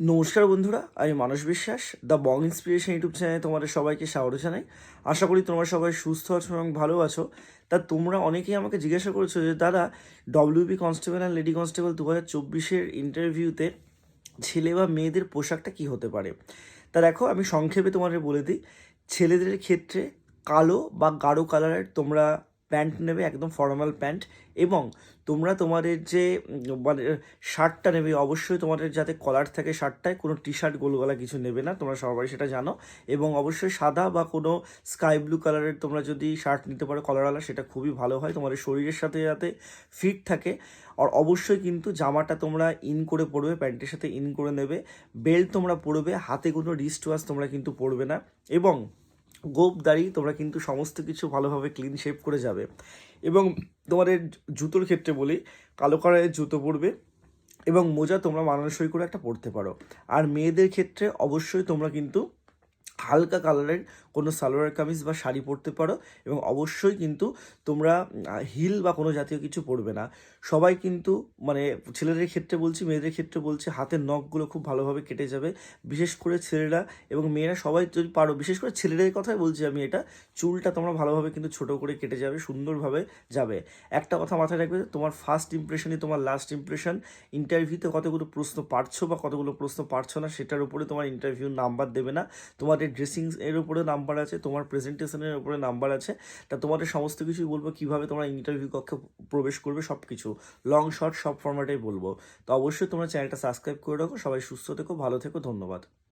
নমস্কার বন্ধুরা, আমি মানস বিশ্বাস, দ্য বং ইন্সপিরেশন ইউটিউব চ্যানেলে তোমাদের সবাইকে স্বাগত জানাই। আশা করি তোমরা সবাই সুস্থ আছো এবং ভালো আছো। তা তোমরা অনেকেই আমাকে জিজ্ঞাসা করেছো যে দাদা, WB constable and lady constable 2024-এর ইন্টারভিউতে ছেলে বা মেয়েদের পোশাকটা কী হতে পারে। তা দেখো, আমি সংক্ষেপে তোমাদের বলে দিই। ছেলেদের ক্ষেত্রে কালো বা গাঢ় কালারের তোমরা প্যান্ট নেবে, একদম ফর্মাল প্যান্ট। এবং তোমরা তোমাদের যে মানে শার্টটা নেবে, অবশ্যই তোমাদের যাতে কলার থাকে শার্টটায়, কোনো টি শার্ট গোল গলা কিছু নেবে না, তোমরা সবাই সেটা জানো। এবং অবশ্যই সাদা বা কোনো স্কাই ব্লু কালারের তোমরা যদি শার্ট নিতে পারো কলারওয়ালা, সেটা খুবই ভালো হয়, তোমাদের শরীরের সাথে যাতে ফিট থাকে। আর অবশ্যই কিন্তু জামাটা তোমরা ইন করে পরবে, প্যান্টের সাথে ইন করে নেবে। বেল্ট তোমরা পরবে, হাতে কোনো রিস্ট ওয়াচ তোমরা কিন্তু পরবে না। এবং গোপ দাড়ি তোমরা কিন্তু সমস্ত কিছু ভালোভাবে ক্লিন শেভ করে যাবে। এবং তোমাদের জুতোর ক্ষেত্রে বলি, কালো কালারের জুতো পরবে এবং মোজা তোমরা মানানসই করে একটা পরতে পারো। আর মেয়েদের ক্ষেত্রে অবশ্যই তোমরা কিন্তু হালকা কালারের কোনো সালোয়ার কামিজ বা শাড়ি পরতে পারো। এবং অবশ্যই কিন্তু তোমরা হিল বা কোনো জাতীয় কিছু পরবে না। সবাই কিন্তু মানে ছেলেদের ক্ষেত্রে বলছি, মেয়েদের ক্ষেত্রে বলছি, হাতের নখগুলো খুব ভালোভাবে কেটে যাবে। বিশেষ করে ছেলেরা এবং মেয়েরা সবাই যদি পারো, বিশেষ করে ছেলেদের কথাই বলছি আমি, এটা চুলটা তোমরা ভালোভাবে কিন্তু ছোটো করে কেটে যাবে, সুন্দরভাবে যাবে। একটা কথা মাথায় রাখবে, তোমার ফার্স্ট ইমপ্রেশনই তোমার লাস্ট ইমপ্রেশন। ইন্টারভিউতে কতগুলো প্রশ্ন পারছো বা কতগুলো প্রশ্ন পারছো না, সেটার উপরে তোমার ইন্টারভিউ নাম্বার দেবে না। তোমাদের ড্রেসিং এর উপরে নাম্বার আছে, তোমার প্রেজেন্টেশনের উপরে নাম্বার আছে। তা তোমাদের সমস্ত কিছুই বলবো, কীভাবে তোমরা ইন্টারভিউ কক্ষে প্রবেশ করবে, সব কিছু লং শর্ট সব ফরম্যাটেই বলবো। তো অবশ্যই তোমরা চ্যানেলটা সাবস্ক্রাইব করে রাখো। সবাই সুস্থ থেকো, ভালো থেকো, ধন্যবাদ।